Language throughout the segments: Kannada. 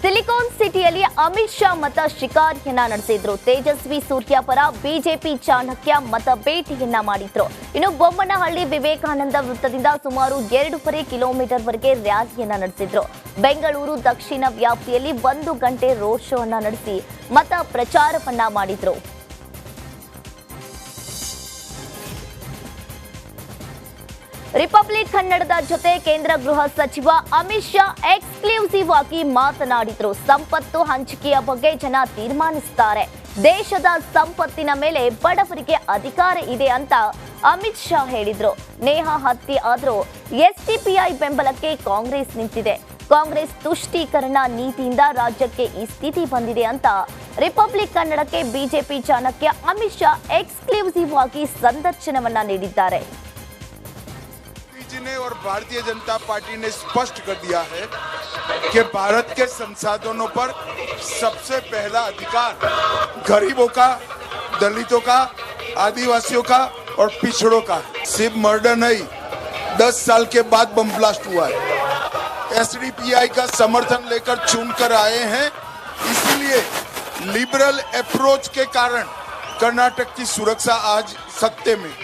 ಸಿಲಿಕಾನ್ ಸಿಟಿಯಲ್ಲಿ ಅಮಿತ್ ಶಾ ಮತ ಶಿಕಾರಿಯನ್ನ ನಡೆಸಿದ್ರು. ತೇಜಸ್ವಿ ಸೂರ್ಯ ಪರ ಬಿಜೆಪಿ ಚಾಣಕ್ಯ ಮತ ಭೇಟಿಯನ್ನ ಮಾಡಿದ್ರು. ಇನ್ನು ಬೊಮ್ಮನಹಳ್ಳಿ ವಿವೇಕಾನಂದ ವೃತ್ತದಿಂದ ಸುಮಾರು 2.5 ಕಿಲೋಮೀಟರ್ ವರೆಗೆ ರ್ಯಾಲಿಯನ್ನ ನಡೆಸಿದ್ರು. ಬೆಂಗಳೂರು ದಕ್ಷಿಣ ವ್ಯಾಪ್ತಿಯಲ್ಲಿ 1 ಗಂಟೆ ರೋಡ್ ಶೋ ಅನ್ನ ನಡೆಸಿ ಮತ ಪ್ರಚಾರವನ್ನ ಮಾಡಿದ್ರು. ರಿಪಬ್ಲಿಕ್ ಕನ್ನಡದ ಜೊತೆ ಕೇಂದ್ರ ಗೃಹ ಸಚಿವ ಅಮಿತ್ ಶಾ ಎಕ್ಸ್ಕ್ಲೂಸಿವ್ ಆಗಿ ಮಾತನಾಡಿದ್ರು. ಸಂಪತ್ತು ಹಂಚಿಕೆಯ ಬಗ್ಗೆ ಜನ ತೀರ್ಮಾನಿಸುತ್ತಾರೆ. ದೇಶದ ಸಂಪತ್ತಿನ ಮೇಲೆ ಬಡವರಿಗೆ ಅಧಿಕಾರ ಇದೆ ಅಂತ ಅಮಿತ್ ಶಾ ಹೇಳಿದ್ರು. ನೇಹಾ ಹತ್ಯೆ ಆದರೂ ಎಸ್ಡಿಪಿಐ ಬೆಂಬಲಕ್ಕೆ ಕಾಂಗ್ರೆಸ್ ನಿಂತಿದೆ. ಕಾಂಗ್ರೆಸ್ ತುಷ್ಟೀಕರಣ ನೀತಿಯಿಂದ ರಾಜ್ಯಕ್ಕೆ ಈ ಸ್ಥಿತಿ ಬಂದಿದೆ ಅಂತ ರಿಪಬ್ಲಿಕ್ ಕನ್ನಡಕ್ಕೆ ಬಿಜೆಪಿ ಚಾಣಕ್ಯ ಅಮಿತ್ ಶಾ ಎಕ್ಸ್ಕ್ಲೂಸಿವ್ ಆಗಿ ಸಂದರ್ಶನವನ್ನ ನೀಡಿದ್ದಾರೆ. ने और भारतीय जनता पार्टी ने स्पष्ट कर दिया है कि भारत के संसाधनों पर सबसे पहला अधिकार गरीबों का, दलितों का, आदिवासियों का और पिछड़ों का है. सिर्फ मर्डर नहीं, 10 साल के बाद बम ब्लास्ट हुआ है. एसडीपीआई का समर्थन लेकर चुनकर आए हैं. इसलिए लिबरल अप्रोच के कारण कर्नाटक की सुरक्षा आज सत्ते में.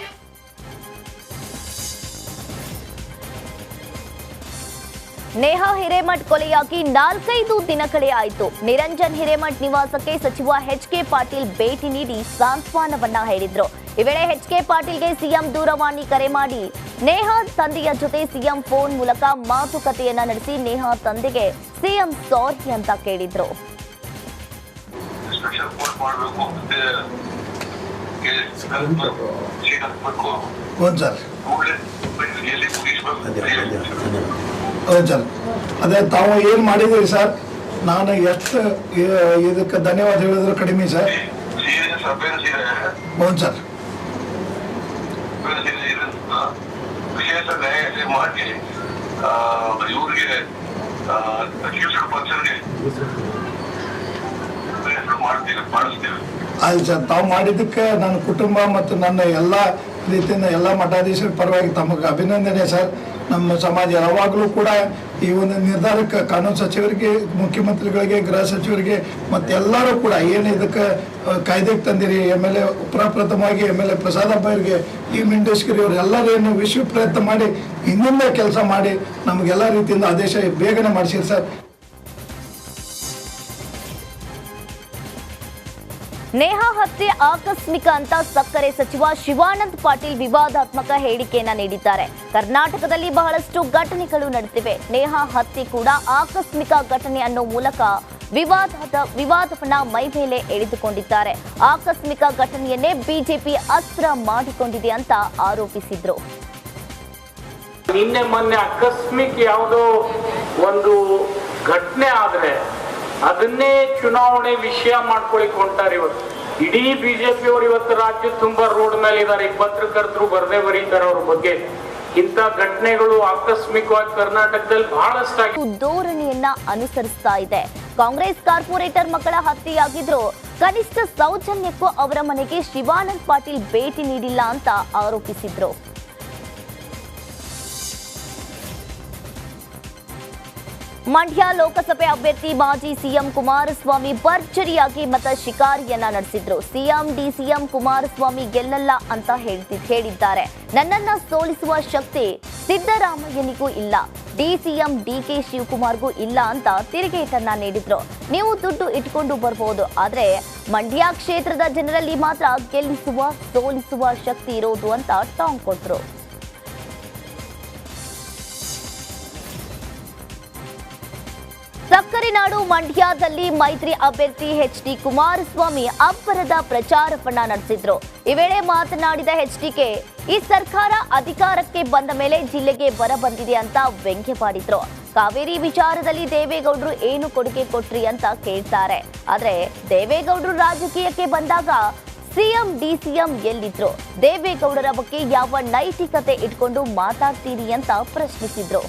ನೇಹಾ ಹಿರೇಮಠ್ ಕೊಲೆಯಾಗಿ 4-5 ದಿನಗಳೇ ಆಯಿತು. ನಿರಂಜನ್ ಹಿರೇಮಠ್ ನಿವಾಸಕ್ಕೆ ಸಚಿವ ಎಚ್.ಕೆ. ಪಾಟೀಲ್ ಭೇಟಿ ನೀಡಿ ಸಾಂತ್ವನವನ್ನ ಹೇಳಿದ್ರು. ಈ ವೇಳೆ ಎಚ್.ಕೆ. ಪಾಟೀಲ್ಗೆ ಸಿಎಂ ದೂರವಾಣಿ ಕರೆ ಮಾಡಿ ನೇಹಾ ತಂದೆಯ ಜೊತೆ ಸಿಎಂ ಫೋನ್ ಮೂಲಕ ಮಾತುಕತೆಯನ್ನ ನಡೆಸಿ ನೇಹಾ ತಂದೆಗೆ ಸಿಎಂ ಸಾರಿ ಅಂತ ಕೇಳಿದ್ರು. ಅದೇ ತಾವು ಏನ್ ಮಾಡಿದ್ರಿ ಸರ್, ನಾನು ಎಷ್ಟು ಇದಕ್ಕೆ ಧನ್ಯವಾದ ಹೇಳಿದ್ರು ಕಡಿಮೆ ಸರ್. ಹೌದು ಸರ್. ಆಯ್ತು ಸರ್, ತಾವು ಮಾಡಿದ್ದಕ್ಕೆ ನನ್ನ ಕುಟುಂಬ ಮತ್ತು ನನ್ನ ಎಲ್ಲ ರೀತಿಯಿಂದ ಎಲ್ಲ ಮಠಾಧೀಶರ ಪರವಾಗಿ ತಮಗೆ ಅಭಿನಂದನೆ ಸರ್. ನಮ್ಮ ಸಮಾಜ ಯಾವಾಗಲೂ ಕೂಡ ಈ ಒಂದು ನಿರ್ಧಾರಕ್ಕೆ ಕಾನೂನು ಸಚಿವರಿಗೆ, ಮುಖ್ಯಮಂತ್ರಿಗಳಿಗೆ, ಗೃಹ ಸಚಿವರಿಗೆ ಮತ್ತೆಲ್ಲರೂ ಕೂಡ ಏನು ಇದಕ್ಕೆ ಕಾಯ್ದೆಗೆ ತಂದಿರಿ, MLA ಪ್ರಪ್ರಥಮವಾಗಿ MLA ಪ್ರಸಾದ್ ಅಬ್ಬಾರಿಗೆ, ಈ ಮಿಂಡೇಶ್ವರಿ ಅವರು ಎಲ್ಲರೂ ಏನು ವಿಶ್ವ ಪ್ರಯತ್ನ ಮಾಡಿ ಹಿಂದಿಂದ ಕೆಲಸ ಮಾಡಿ ನಮಗೆಲ್ಲ ರೀತಿಯಿಂದ ಆದೇಶ ಬೇಗನೆ ಮಾಡಿಸಿರಿ ಸರ್. ನೇಹಾ ಹತ್ಯೆ ಆಕಸ್ಮಿಕ ಅಂತ ಸಕ್ಕರೆ ಸಚಿವ ಶಿವಾನಂದ ಪಾಟೀಲ್ ವಿವಾದಾತ್ಮಕ ಹೇಳಿಕೆಯನ್ನ ನೀಡಿದ್ದಾರೆ. ಕರ್ನಾಟಕದಲ್ಲಿ ಬಹಳಷ್ಟು ಘಟನೆಗಳು ನಡೆದಿವೆ. ನೇಹಾ ಹತ್ಯೆ ಕೂಡ ಆಕಸ್ಮಿಕ ಘಟನೆ ಅನ್ನೋ ಮೂಲಕ ವಿವಾದವನ್ನ ಮೈ ಮೇಲೆ ಎಳೆದುಕೊಂಡಿದ್ದಾರೆ. ಆಕಸ್ಮಿಕ ಘಟನೆಯನ್ನೇ ಬಿಜೆಪಿ ಅಸ್ತ್ರ ಮಾಡಿಕೊಂಡಿದೆ ಅಂತ ಆರೋಪಿಸಿದ್ರು. ನಿನ್ನೆ ಮೊನ್ನೆ ಆಕಸ್ಮಿಕ ಯಾವುದೋ ಒಂದು ಘಟನೆ ಆದ್ರೆ ಅದನ್ನೇ ಚುನಾವಣೆ ವಿಷಯ ಮಾಡ್ಕೊಳಿಕ್ ಹೊಂಟಾರೆ. ಇವತ್ತು ಇಡೀ ಬಿಜೆಪಿ ಅವರು ಇವತ್ತು ರಾಜ್ಯ ತುಂಬಾ ರೋಡ್ ಮೇಲೆ ಇದ್ದಾರೆ. ಪತ್ರಕರ್ತರು ಬರದೇ ಬರೀತಾರೆ ಅವ್ರ ಬಗ್ಗೆ. ಇಂಥ ಘಟನೆಗಳು ಆಕಸ್ಮಿಕವಾಗಿ ಕರ್ನಾಟಕದಲ್ಲಿ ಬಹಳಷ್ಟಾಗಿ ಧೋರಣೆಯನ್ನ ಅನುಸರಿಸ್ತಾ ಇದೆ. ಕಾಂಗ್ರೆಸ್ ಕಾರ್ಪೊರೇಟರ್ ಮಕ್ಕಳ ಹತ್ಯೆಯಾಗಿದ್ರು ಕನಿಷ್ಠ ಸೌಜನ್ಯಕ್ಕೂ ಅವರ ಮನೆಗೆ ಶಿವಾನಂದ ಪಾಟೀಲ್ ಭೇಟಿ ನೀಡಿಲ್ಲ ಅಂತ ಆರೋಪಿಸಿದ್ರು. ಮಂಡ್ಯ ಲೋಕಸಭೆ ಅಭ್ಯರ್ಥಿ ಮಾಜಿ ಸಿಎಂ ಕುಮಾರಸ್ವಾಮಿ ಭರ್ಜರಿಯಾಗಿ ಮತ ಶಿಕಾರಿಯನ್ನ ನಡೆಸಿದ್ರು. ಸಿಎಂ ಡಿಸಿಎಂ ಕುಮಾರಸ್ವಾಮಿ ಗೆಲ್ಲಲ್ಲ ಅಂತ ಹೇಳಿದ್ದಾರೆ. ನನ್ನನ್ನ ಸೋಲಿಸುವ ಶಕ್ತಿ ಸಿದ್ದರಾಮಯ್ಯನಿಗೂ ಇಲ್ಲ, ಡಿಸಿಎಂ ಡಿಕೆ ಶಿವಕುಮಾರ್ಗೂ ಇಲ್ಲ ಅಂತ ತಿರುಗೇಟನ್ನ ನೀಡಿದ್ರು. ನೀವು ದುಡ್ಡು ಇಟ್ಕೊಂಡು ಬರ್ಬೋದು, ಆದ್ರೆ ಮಂಡ್ಯ ಕ್ಷೇತ್ರದ ಜನರಲ್ಲಿ ಮಾತ್ರ ಗೆಲ್ಲಿಸುವ ಸೋಲಿಸುವ ಶಕ್ತಿ ಇರೋದು ಅಂತ ಟಾಂಗ್ ಕೊಟ್ರು. ಸಕ್ಕರೆ ನಾಡು ಮಂಡ್ಯದಲ್ಲಿ ಮೈತ್ರಿ ಅಭ್ಯರ್ಥಿ ಎಚ್.ಡಿ. ಕುಮಾರಸ್ವಾಮಿ ಅಬ್ಬರದ ಪ್ರಚಾರವನ್ನ ನಡೆಸಿದ್ರು. ಈ ವೇಳೆ ಮಾತನಾಡಿದ ಎಚ್.ಡಿಕೆ, ಈ ಸರ್ಕಾರ ಅಧಿಕಾರಕ್ಕೆ ಬಂದ ಮೇಲೆ ಜಿಲ್ಲೆಗೆ ಬರ ಬಂದಿದೆ ಅಂತ ವ್ಯಂಗ್ಯವಾಡಿದ್ರು. ಕಾವೇರಿ ವಿಚಾರದಲ್ಲಿ ದೇವೇಗೌಡರು ಏನು ಕೊಡುಗೆ ಕೊಟ್ರಿ ಅಂತ ಕೇಳ್ತಾರೆ. ಆದ್ರೆ ದೇವೇಗೌಡರು ರಾಜಕೀಯಕ್ಕೆ ಬಂದಾಗ ಸಿಎಂ ಡಿಸಿಎಂ ಎಲ್ಲಿದ್ರು? ದೇವೇಗೌಡರ ಬಗ್ಗೆ ಯಾವ ನೈತಿಕತೆ ಇಟ್ಕೊಂಡು ಮಾತಾಡ್ತೀರಿ ಅಂತ ಪ್ರಶ್ನಿಸಿದ್ರು.